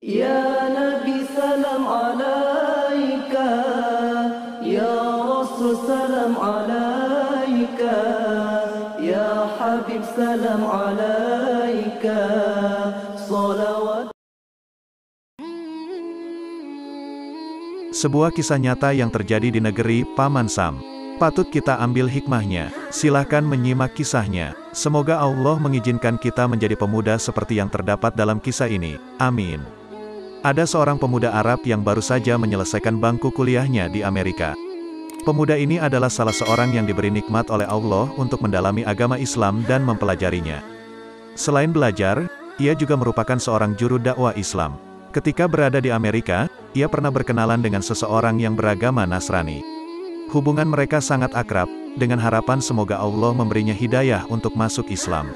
Ya Nabi salam alaika, Ya Rasul salam alaika, Ya Habib salam alaika, salawat. Sebuah kisah nyata yang terjadi di negeri Paman Sam. Patut kita ambil hikmahnya. Silahkan menyimak kisahnya. Semoga Allah mengizinkan kita menjadi pemuda seperti yang terdapat dalam kisah ini. Amin. Ada seorang pemuda Arab yang baru saja menyelesaikan bangku kuliahnya di Amerika. Pemuda ini adalah salah seorang yang diberi nikmat oleh Allah untuk mendalami agama Islam dan mempelajarinya. Selain belajar, ia juga merupakan seorang juru dakwah Islam. Ketika berada di Amerika, ia pernah berkenalan dengan seseorang yang beragama Nasrani. Hubungan mereka sangat akrab, dengan harapan semoga Allah memberinya hidayah untuk masuk Islam.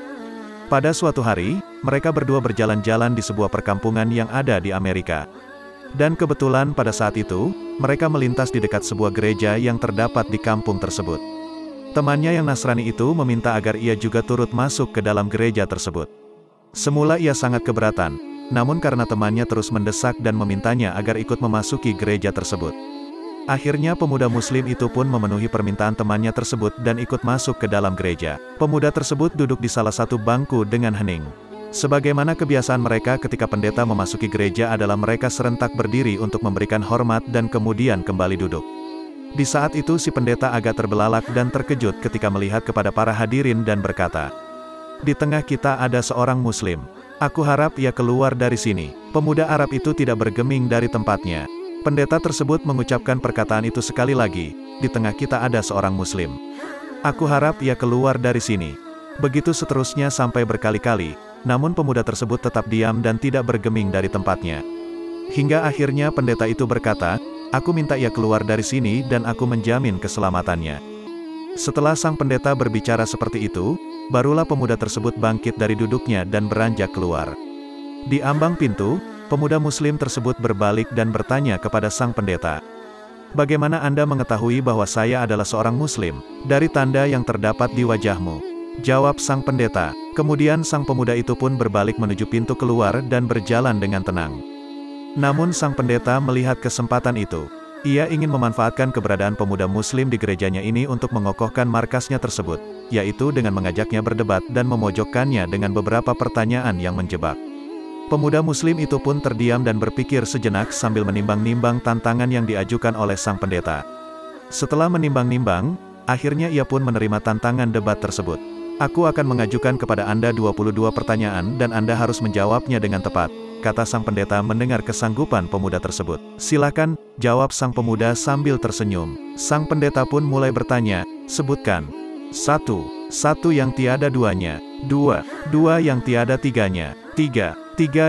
Pada suatu hari, mereka berdua berjalan-jalan di sebuah perkampungan yang ada di Amerika. Dan kebetulan pada saat itu, mereka melintas di dekat sebuah gereja yang terdapat di kampung tersebut. Temannya yang Nasrani itu meminta agar ia juga turut masuk ke dalam gereja tersebut. Semula ia sangat keberatan, namun karena temannya terus mendesak dan memintanya agar ikut memasuki gereja tersebut. Akhirnya pemuda muslim itu pun memenuhi permintaan temannya tersebut dan ikut masuk ke dalam gereja. Pemuda tersebut duduk di salah satu bangku dengan hening. Sebagaimana kebiasaan mereka ketika pendeta memasuki gereja adalah mereka serentak berdiri untuk memberikan hormat dan kemudian kembali duduk. Di saat itu si pendeta agak terbelalak dan terkejut ketika melihat kepada para hadirin dan berkata, "Di tengah kita ada seorang muslim. Aku harap ia keluar dari sini." Pemuda Arab itu tidak bergeming dari tempatnya. Pendeta tersebut mengucapkan perkataan itu sekali lagi, "Di tengah kita ada seorang muslim. Aku harap ia keluar dari sini." Begitu seterusnya sampai berkali-kali, namun pemuda tersebut tetap diam dan tidak bergeming dari tempatnya. Hingga akhirnya pendeta itu berkata, "Aku minta ia keluar dari sini dan aku menjamin keselamatannya." Setelah sang pendeta berbicara seperti itu, barulah pemuda tersebut bangkit dari duduknya dan beranjak keluar. Di ambang pintu, pemuda muslim tersebut berbalik dan bertanya kepada sang pendeta, "Bagaimana Anda mengetahui bahwa saya adalah seorang muslim? Dari tanda yang terdapat di wajahmu," jawab sang pendeta. Kemudian sang pemuda itu pun berbalik menuju pintu keluar dan berjalan dengan tenang. Namun sang pendeta melihat kesempatan itu. Ia ingin memanfaatkan keberadaan pemuda muslim di gerejanya ini untuk mengokohkan markasnya tersebut, yaitu dengan mengajaknya berdebat dan memojokkannya dengan beberapa pertanyaan yang menjebak. Pemuda muslim itu pun terdiam dan berpikir sejenak sambil menimbang-nimbang tantangan yang diajukan oleh sang pendeta. Setelah menimbang-nimbang, akhirnya ia pun menerima tantangan debat tersebut. "Aku akan mengajukan kepada Anda 22 pertanyaan dan Anda harus menjawabnya dengan tepat," kata sang pendeta mendengar kesanggupan pemuda tersebut. "Silakan," jawab sang pemuda sambil tersenyum. Sang pendeta pun mulai bertanya, "Sebutkan. 1 yang tiada duanya. 2 yang tiada tiganya. 3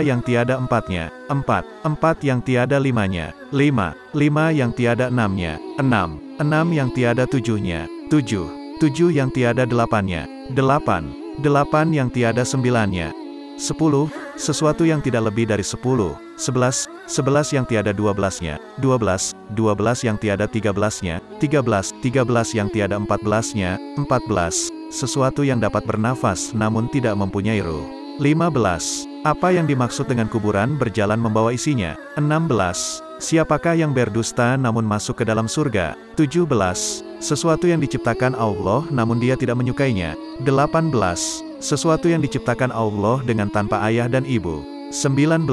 yang tiada empatnya. 4 yang tiada limanya. 5 yang tiada enamnya. 6 yang tiada tujuhnya. 7 yang tiada delapannya. 8 yang tiada sembilannya. 10 sesuatu yang tidak lebih dari 10. 11 yang tiada 12-nya. 12 yang tiada 13-nya. 13 yang tiada 14-nya. 14 sesuatu yang dapat bernafas namun tidak mempunyai ruh. 15 apa yang dimaksud dengan kuburan berjalan membawa isinya? 16 siapakah yang berdusta namun masuk ke dalam surga? 17 sesuatu yang diciptakan Allah namun dia tidak menyukainya. 18 sesuatu yang diciptakan Allah dengan tanpa ayah dan ibu. 19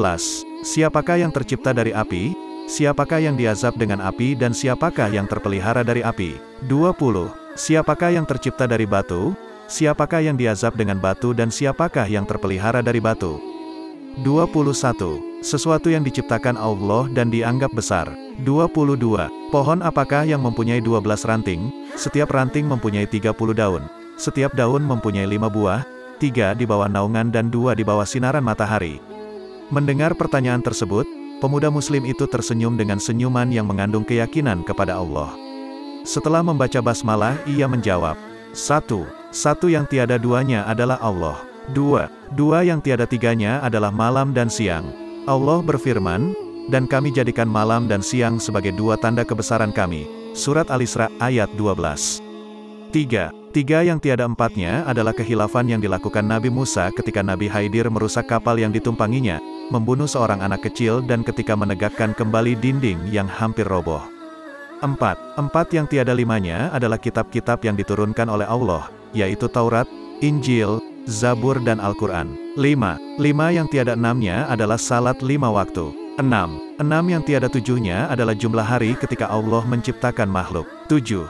siapakah yang tercipta dari api? Siapakah yang diazab dengan api dan siapakah yang terpelihara dari api? 20 siapakah yang tercipta dari batu? Siapakah yang diazab dengan batu dan siapakah yang terpelihara dari batu? 21 sesuatu yang diciptakan Allah dan dianggap besar. 22 pohon apakah yang mempunyai 12 ranting? Setiap ranting mempunyai 30 daun. Setiap daun mempunyai 5 buah, 3 di bawah naungan dan 2 di bawah sinaran matahari. Mendengar pertanyaan tersebut, pemuda muslim itu tersenyum dengan senyuman yang mengandung keyakinan kepada Allah. Setelah membaca basmalah, ia menjawab, 1 yang tiada duanya adalah Allah. 2 yang tiada tiganya adalah malam dan siang. Allah berfirman, "Dan kami jadikan malam dan siang sebagai 2 tanda kebesaran kami." Surat Al-Isra ayat 12. 3 yang tiada empatnya adalah kehilafan yang dilakukan Nabi Musa ketika Nabi Khidir merusak kapal yang ditumpanginya. membunuh seorang anak kecil dan ketika menegakkan kembali dinding yang hampir roboh. 4 yang tiada limanya adalah kitab-kitab yang diturunkan oleh Allah, yaitu Taurat, Injil, Zabur dan Al-Quran. 5 yang tiada enamnya adalah salat 5 waktu. 6 yang tiada tujuhnya adalah jumlah hari ketika Allah menciptakan makhluk. 7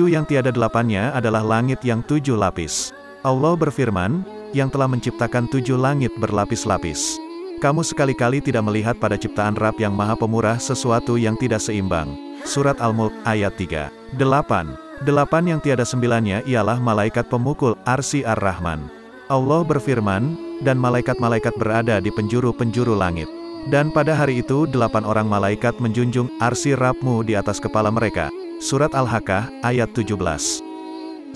yang tiada delapannya adalah langit yang 7 lapis. Allah berfirman, yang telah menciptakan 7 langit berlapis-lapis. Kamu sekali-kali tidak melihat pada ciptaan Rabb yang Maha Pemurah sesuatu yang tidak seimbang. Surat Al-Mulk ayat 3. 8 yang tiada sembilannya ialah malaikat pemukul arsy Ar-Rahman. Allah berfirman, dan malaikat-malaikat berada di penjuru-penjuru langit. Dan pada hari itu 8 orang malaikat menjunjung arsy Rabb-mu di atas kepala mereka. Surat Al-Haqqah ayat 17. 9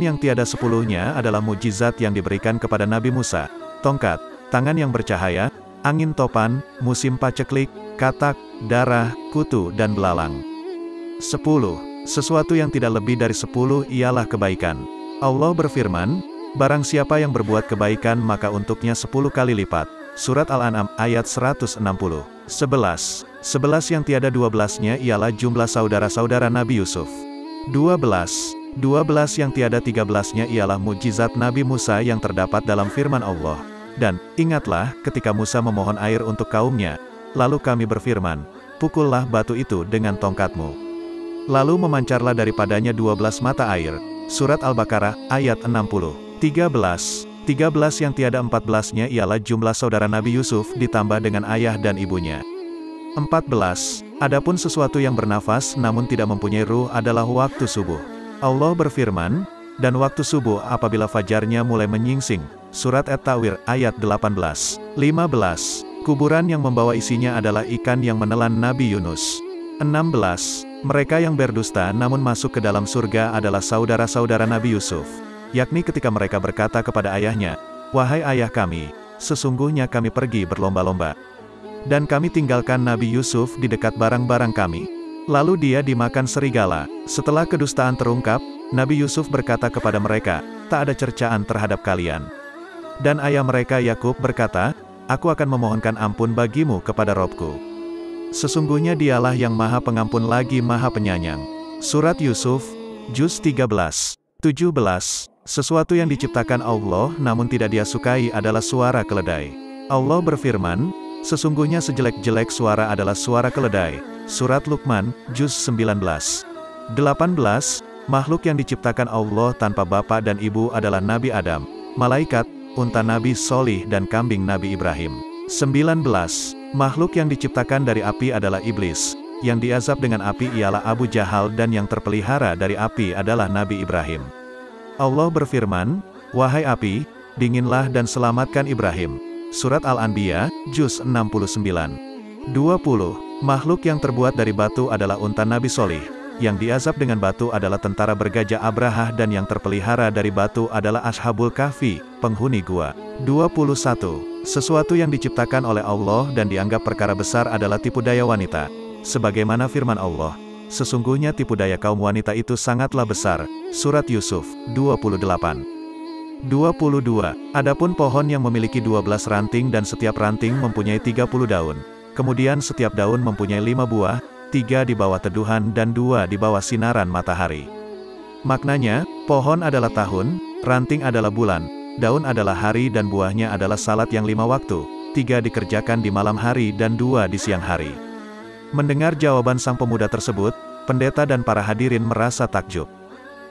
yang tiada sepuluhnya adalah mukjizat yang diberikan kepada Nabi Musa. Tongkat, tangan yang bercahaya, angin topan, musim paceklik, katak, darah, kutu dan belalang. 10 sesuatu yang tidak lebih dari 10 ialah kebaikan. Allah berfirman, barang siapa yang berbuat kebaikan maka untuknya 10 kali lipat. Surat Al-An'am ayat 160. 11 yang tiada 12-nya ialah jumlah saudara-saudara Nabi Yusuf. 12 yang tiada 13-nya ialah mukjizat Nabi Musa yang terdapat dalam firman Allah. Dan, ingatlah, ketika Musa memohon air untuk kaumnya, lalu kami berfirman, pukullah batu itu dengan tongkatmu. Lalu memancarlah daripadanya 12 mata air. Surat Al-Baqarah, ayat 60. 13 yang tiada 14-nya ialah jumlah saudara Nabi Yusuf ditambah dengan ayah dan ibunya. 14 adapun sesuatu yang bernafas namun tidak mempunyai ruh adalah waktu subuh. Allah berfirman, dan waktu subuh apabila fajarnya mulai menyingsing. Surat At-Tawir, ayat 18. 15 kuburan yang membawa isinya adalah ikan yang menelan Nabi Yunus. 16 mereka yang berdusta namun masuk ke dalam surga adalah saudara-saudara Nabi Yusuf, yakni ketika mereka berkata kepada ayahnya, wahai ayah kami, sesungguhnya kami pergi berlomba-lomba, dan kami tinggalkan Nabi Yusuf di dekat barang-barang kami. Lalu dia dimakan serigala. Setelah kedustaan terungkap, Nabi Yusuf berkata kepada mereka, tak ada cercaan terhadap kalian. Dan ayah mereka Yakub berkata, aku akan memohonkan ampun bagimu kepada Robku. Sesungguhnya dialah yang maha pengampun lagi maha penyayang. Surat Yusuf, Juz 13. 17 sesuatu yang diciptakan Allah namun tidak dia sukai adalah suara keledai. Allah berfirman, sesungguhnya sejelek-jelek suara adalah suara keledai. Surat Luqman, Juz 19. 18 makhluk yang diciptakan Allah tanpa bapa dan ibu adalah Nabi Adam, malaikat, unta Nabi Solih dan kambing Nabi Ibrahim. 19 makhluk yang diciptakan dari api adalah iblis, yang diazab dengan api ialah Abu Jahal dan yang terpelihara dari api adalah Nabi Ibrahim. Allah berfirman, wahai api, dinginlah dan selamatkan Ibrahim. Surat Al-Anbiya, Juz 69. 20 makhluk yang terbuat dari batu adalah unta Nabi Solih, yang diazab dengan batu adalah tentara bergajah Abrahah dan yang terpelihara dari batu adalah Ashabul Kahfi, penghuni gua. 21 sesuatu yang diciptakan oleh Allah dan dianggap perkara besar adalah tipu daya wanita. Sebagaimana firman Allah, sesungguhnya tipu daya kaum wanita itu sangatlah besar. Surat Yusuf, 28. 22 adapun pohon yang memiliki 12 ranting dan setiap ranting mempunyai 30 daun. Kemudian setiap daun mempunyai 5 buah, 3 di bawah teduhan dan 2 di bawah sinaran matahari. Maknanya, pohon adalah tahun, ranting adalah bulan, daun adalah hari dan buahnya adalah salat yang 5 waktu, 3 dikerjakan di malam hari dan 2 di siang hari. Mendengar jawaban sang pemuda tersebut, pendeta dan para hadirin merasa takjub.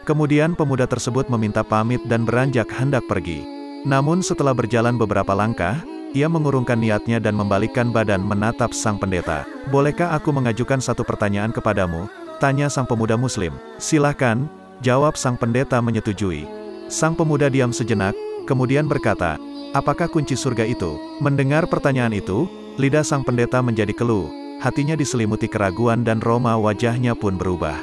Kemudian pemuda tersebut meminta pamit dan beranjak hendak pergi. Namun setelah berjalan beberapa langkah, ia mengurungkan niatnya dan membalikkan badan menatap sang pendeta. Bolehkah aku mengajukan satu pertanyaan kepadamu? Tanya sang pemuda muslim. Silahkan, jawab sang pendeta menyetujui. Sang pemuda diam sejenak, kemudian berkata, apakah kunci surga itu? Mendengar pertanyaan itu, lidah sang pendeta menjadi keluh, hatinya diselimuti keraguan dan roma wajahnya pun berubah.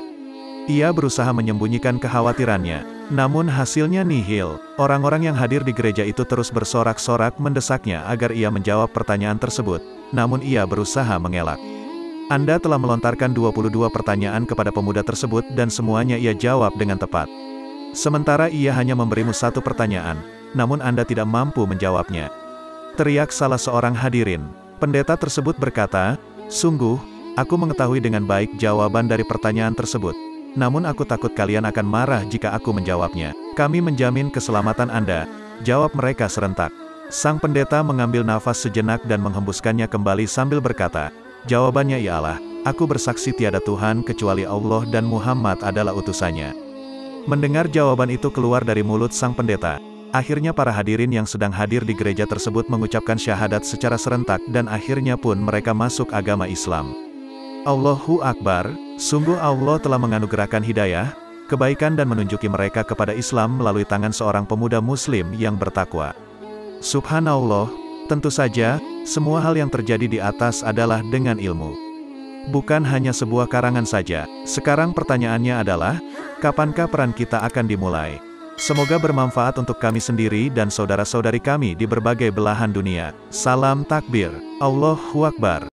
Ia berusaha menyembunyikan kekhawatirannya, namun hasilnya nihil. Orang-orang yang hadir di gereja itu terus bersorak-sorak mendesaknya agar ia menjawab pertanyaan tersebut, namun ia berusaha mengelak. Anda telah melontarkan 22 pertanyaan kepada pemuda tersebut dan semuanya ia jawab dengan tepat. Sementara ia hanya memberimu satu pertanyaan, namun Anda tidak mampu menjawabnya. teriak salah seorang hadirin. Pendeta tersebut berkata, "Sungguh, aku mengetahui dengan baik jawaban dari pertanyaan tersebut. Namun aku takut kalian akan marah jika aku menjawabnya." "Kami menjamin keselamatan Anda," jawab mereka serentak. Sang pendeta mengambil nafas sejenak dan menghembuskannya kembali sambil berkata, "Jawabannya ialah, aku bersaksi tiada Tuhan kecuali Allah dan Muhammad adalah utusannya." Mendengar jawaban itu keluar dari mulut sang pendeta, akhirnya para hadirin yang sedang hadir di gereja tersebut mengucapkan syahadat secara serentak dan akhirnya pun mereka masuk agama Islam. Allahu Akbar, sungguh Allah telah menganugerahkan hidayah, kebaikan dan menunjuki mereka kepada Islam melalui tangan seorang pemuda muslim yang bertakwa. Subhanallah, tentu saja, semua hal yang terjadi di atas adalah dengan ilmu. Bukan hanya sebuah karangan saja. Sekarang pertanyaannya adalah, kapankah peran kita akan dimulai? Semoga bermanfaat untuk kami sendiri dan saudara-saudari kami di berbagai belahan dunia. Salam takbir, Allahu Akbar.